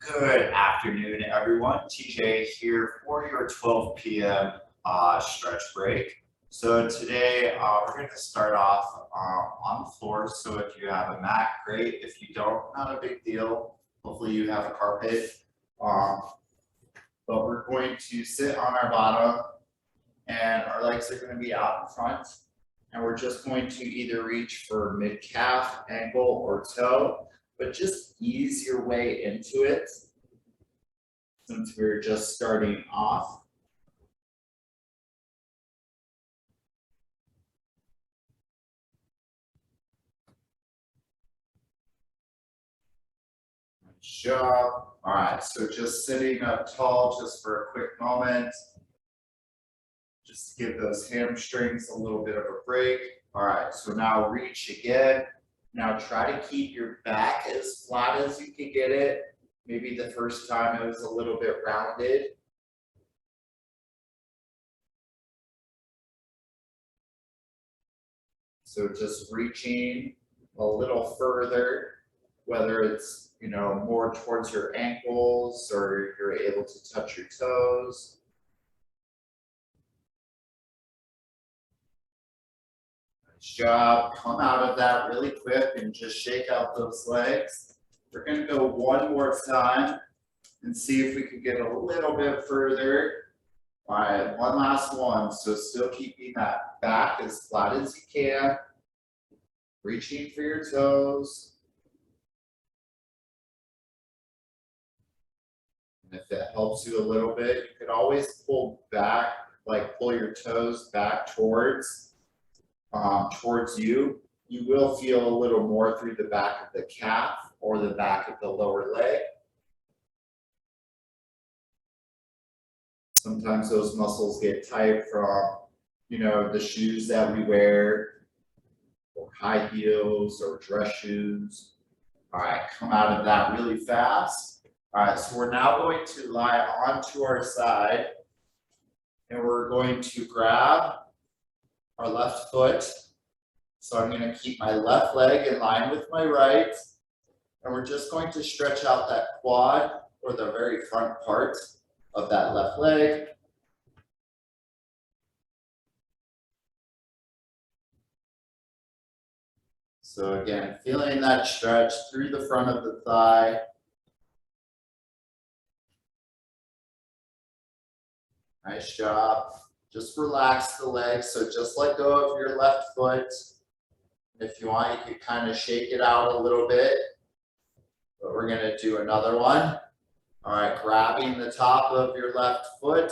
Good afternoon, everyone. TJ here for your 12 p.m. Stretch break. So today we're going to start off on the floor. So if you have a mat, great. If you don't, not a big deal. Hopefully you have a carpet. But we're going to sit on our bottom and our legs are going to be out in front. And we're just going to either reach for mid-calf, ankle, or toe, but just ease your way into it since we're just starting off. Nice job. All right, so just sitting up tall just for a quick moment. Just to give those hamstrings a little bit of a break. All right, so now reach again. Now try to keep your back as flat as you can get it. Maybe the first time it was a little bit rounded. So just reaching a little further, whether it's, more towards your ankles or you're able to touch your toes. Nice job. Come out of that really quick and just shake out those legs. We're going to go one more time and see if we can get a little bit further. All right, one last one. So still keeping that back as flat as you can. Reaching for your toes. And if it helps you a little bit, you could always pull back, like pull your toes back towards you. You will feel a little more through the back of the calf or the back of the lower leg. Sometimes those muscles get tight from, the shoes that we wear, or high heels or dress shoes. All right, come out of that really fast. All right, so we're now going to lie onto our side and we're going to grab our left foot. So I'm going to keep my left leg in line with my right. And we're just going to stretch out that quad or the very front part of that left leg. So again, feeling that stretch through the front of the thigh. Nice job. Just relax the legs. So just let go of your left foot. If you want, you can kind of shake it out a little bit. But we're going to do another one. All right, grabbing the top of your left foot.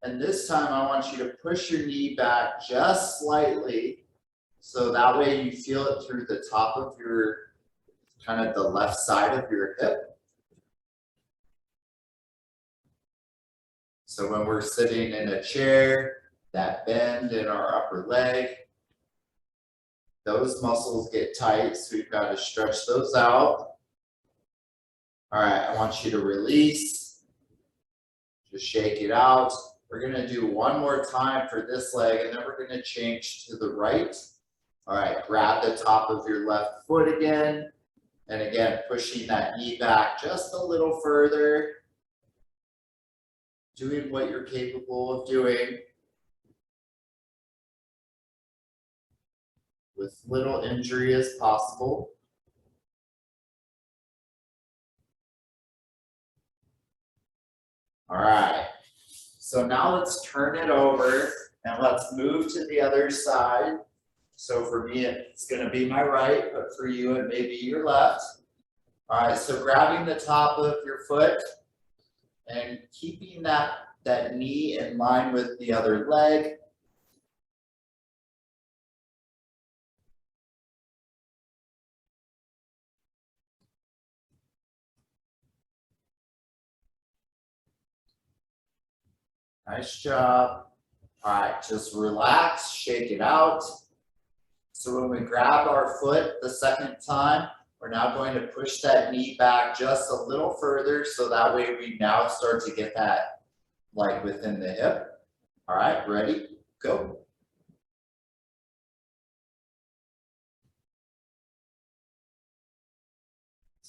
And this time I want you to push your knee back just slightly. So that way you feel it through the top of your, kind of the left side of your hip. So when we're sitting in a chair, that bend in our upper leg, those muscles get tight, so we've got to stretch those out. All right, I want you to release. Just shake it out. We're going to do one more time for this leg, and then we're going to change to the right. All right, grab the top of your left foot again. And again, pushing that knee back just a little further. Doing what you're capable of doing with little injury as possible. All right, so now let's turn it over and let's move to the other side. So for me, it's going to be my right, but for you, it may be your left. All right, so grabbing the top of your foot and keeping that knee in line with the other leg. Nice job. All right, just relax, shake it out. So when we grab our foot the second time, we're now going to push that knee back just a little further, so that way we now start to get that like within the hip. All right, ready? Go.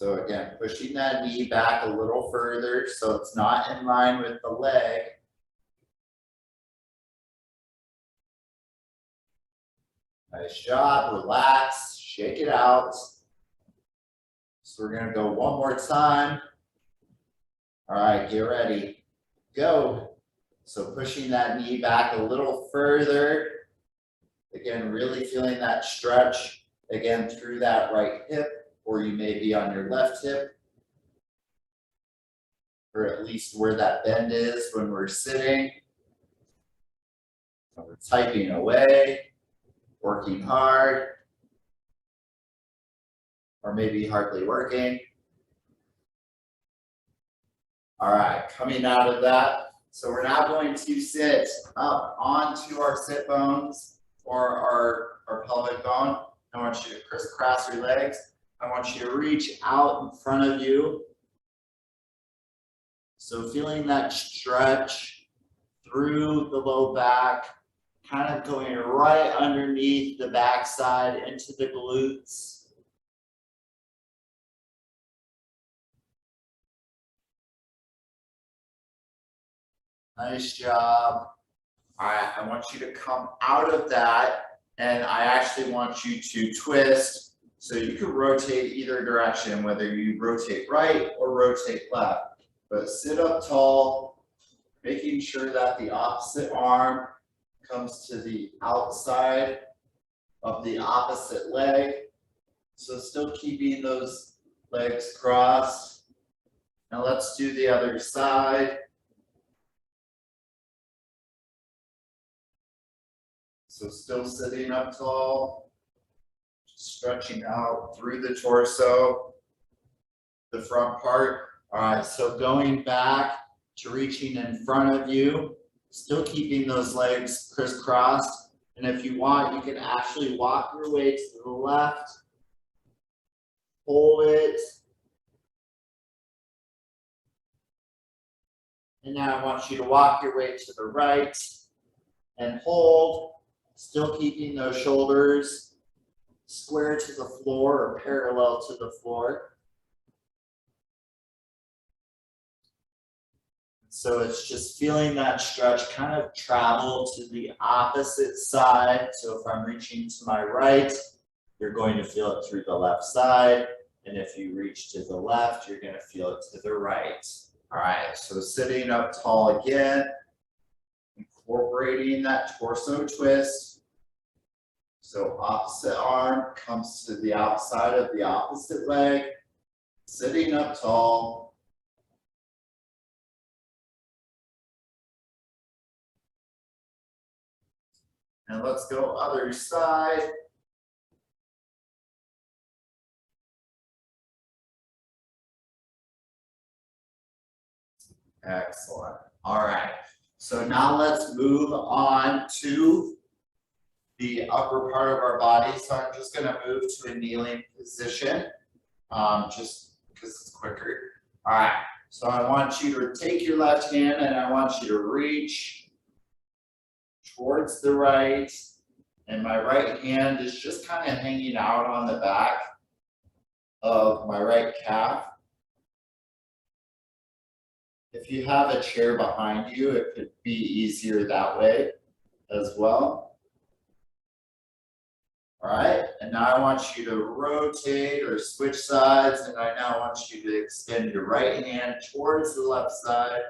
So again, pushing that knee back a little further so it's not in line with the leg. Nice job, relax, shake it out. So we're gonna go one more time. All right, get ready, go. So pushing that knee back a little further. Again, really feeling that stretch, again, through that right hip, or you may be on your left hip, or at least where that bend is when we're sitting. So we're typing away, working hard, or maybe hardly working. All right, coming out of that. So we're now going to sit up onto our sit bones or our pelvic bone. I want you to crisscross your legs. I want you to reach out in front of you. So feeling that stretch through the low back, kind of going right underneath the backside into the glutes. Nice job. All right, I want you to come out of that, and I actually want you to twist. So you can rotate either direction, whether you rotate right or rotate left. But sit up tall, making sure that the opposite arm comes to the outside of the opposite leg. So still keeping those legs crossed. Now let's do the other side. So still sitting up tall, stretching out through the torso, the front part. All right, so going back to reaching in front of you, still keeping those legs crisscrossed. And if you want, you can actually walk your way to the left, hold it. And now I want you to walk your way to the right and hold. Still keeping those shoulders square to the floor or parallel to the floor. So it's just feeling that stretch kind of travel to the opposite side. So if I'm reaching to my right, you're going to feel it through the left side. And if you reach to the left, you're going to feel it to the right. All right, so sitting up tall again, incorporating that torso twist. So opposite arm comes to the outside of the opposite leg, sitting up tall. And let's go other side. Excellent. All right. So now let's move on to the upper part of our body. So I'm just going to move to a kneeling position, just because it's quicker. All right. So I want you to take your left hand and I want you to reach towards the right. And my right hand is just kind of hanging out on the back of my right calf. If you have a chair behind you, it could be easier that way as well. All right, and now I want you to rotate or switch sides, and I now want you to extend your right hand towards the left side,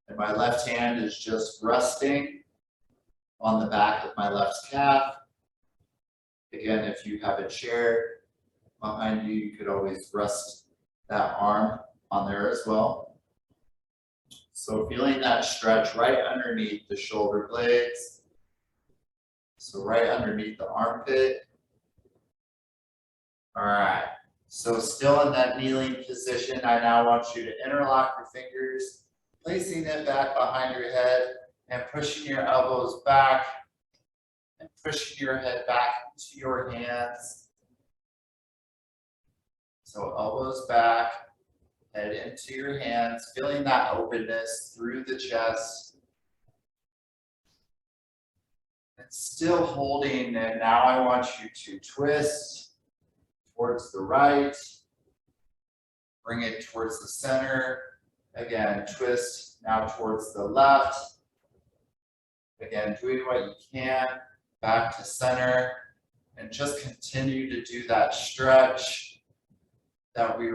and my left hand is just resting on the back of my left calf. Again, if you have a chair behind you, you could always rest that arm on there as well. So feeling that stretch right underneath the shoulder blades. So right underneath the armpit. All right, so still in that kneeling position, I now want you to interlock your fingers, placing it back behind your head and pushing your elbows back and pushing your head back into your hands. So elbows back, head into your hands, feeling that openness through the chest. And still holding, and now I want you to twist towards the right bring it towards the center. Again, twist now towards the left. Again, doing what you can, back to center, and just continue to do that stretch that we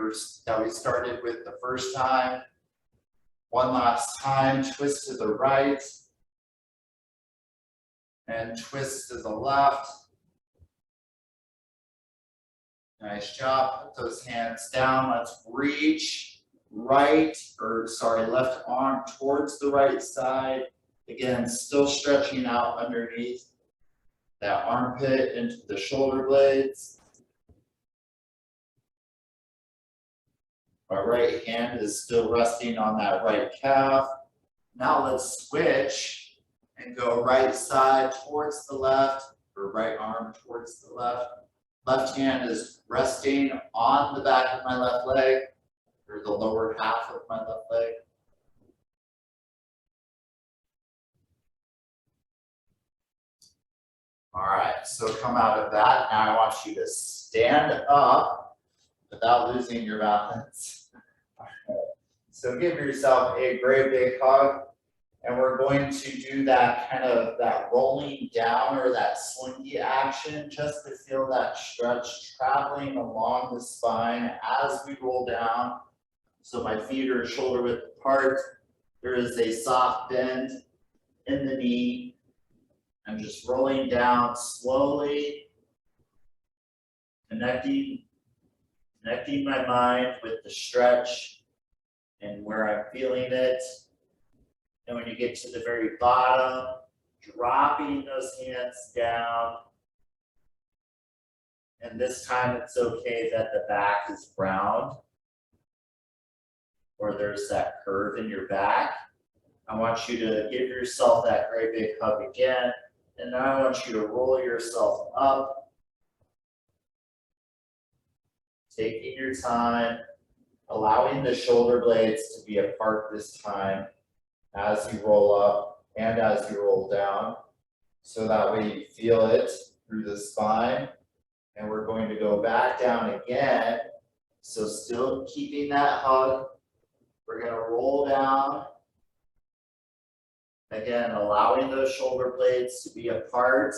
started with the first time. One last time, twist to the right, and twist to the left. Nice job. Put those hands down. Let's reach left arm towards the right side. Again, still stretching out underneath that armpit into the shoulder blades. My right hand is still resting on that right calf. Now let's switch and go right side towards the left, or right arm towards the left. Left hand is resting on the back of my left leg, or the lower half of my left leg. All right, so come out of that. Now I want you to stand up without losing your balance. So give yourself a great big hug, and we're going to do that kind of that rolling down or that slinky action just to feel that stretch traveling along the spine as we roll down. So my feet are shoulder width apart. There is a soft bend in the knee. I'm just rolling down slowly, connecting my mind with the stretch and where I'm feeling it. And when you get to the very bottom, dropping those hands down. And this time it's okay that the back is round or there's that curve in your back. I want you to give yourself that great big hug again. And now I want you to roll yourself up, taking your time, allowing the shoulder blades to be apart this time as you roll up and as you roll down. So that way you feel it through the spine. And we're going to go back down again. So still keeping that hug. We're going to roll down. Again, allowing those shoulder blades to be apart,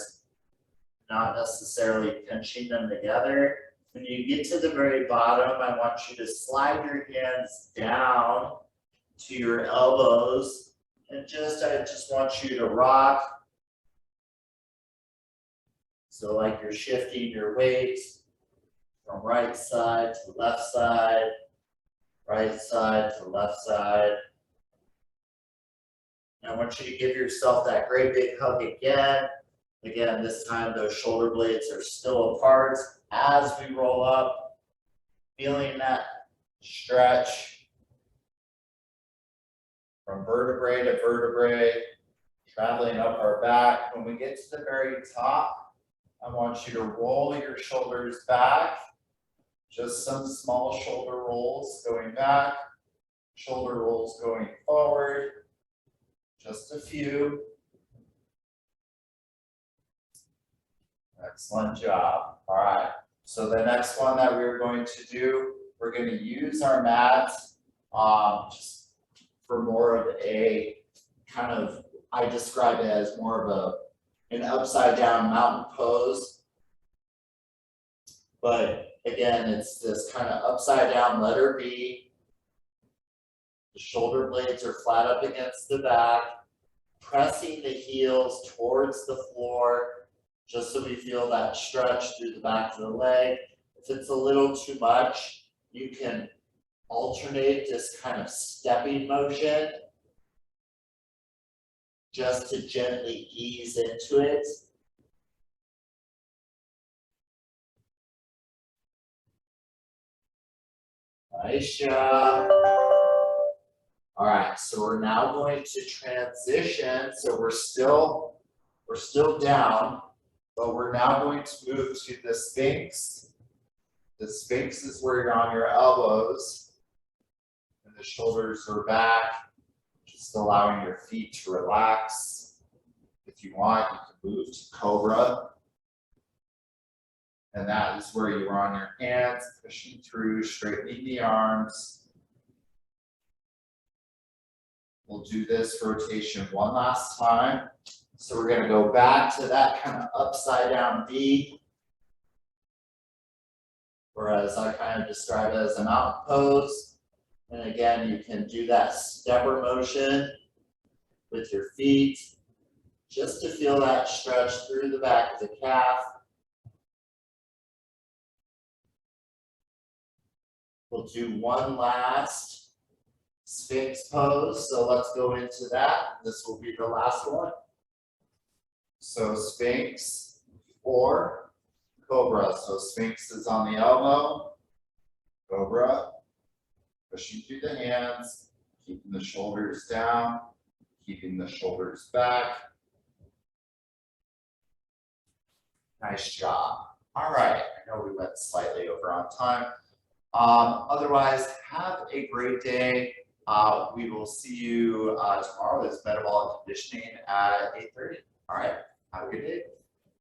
not necessarily pinching them together. When you get to the very bottom, I want you to slide your hands down to your elbows, and I just want you to rock. So like you're shifting your weight from right side to left side, right side to left side. I want you to give yourself that great big hug again. Again, this time those shoulder blades are still apart as we roll up, feeling that stretch from vertebrae to vertebrae, traveling up our back. When we get to the very top, I want you to roll your shoulders back. Just some small shoulder rolls going back, shoulder rolls going forward. Just a few. Excellent job. All right. So the next one that we're going to do, we're going to use our mats just for more of a kind of, I describe it as more of an upside down mountain pose. But again, it's this kind of upside down letter B. The shoulder blades are flat up against the back, pressing the heels towards the floor, just so we feel that stretch through the back of the leg. If it's a little too much, you can alternate this kind of stepping motion just to gently ease into it. Nice job. All right, so we're now going to transition. So we're still down, but we're now going to move to the Sphinx. The Sphinx is where you're on your elbows and the shoulders are back, just allowing your feet to relax. If you want, you can move to Cobra. And that is where you are on your hands, pushing through, straightening the arms. We'll do this rotation one last time. So we're gonna go back to that kind of upside down V. Or as I kind of describe it as a mountain pose. And again, you can do that stepper motion with your feet, just to feel that stretch through the back of the calf. We'll do one last Sphinx pose, so let's go into that. This will be the last one. So Sphinx or Cobra. So Sphinx is on the elbow, Cobra, pushing through the hands, keeping the shoulders down, keeping the shoulders back. Nice job. All right, I know we went slightly over on time. Otherwise, have a great day. We will see you tomorrow. It's metabolic conditioning at 8:30. All right, have a good day.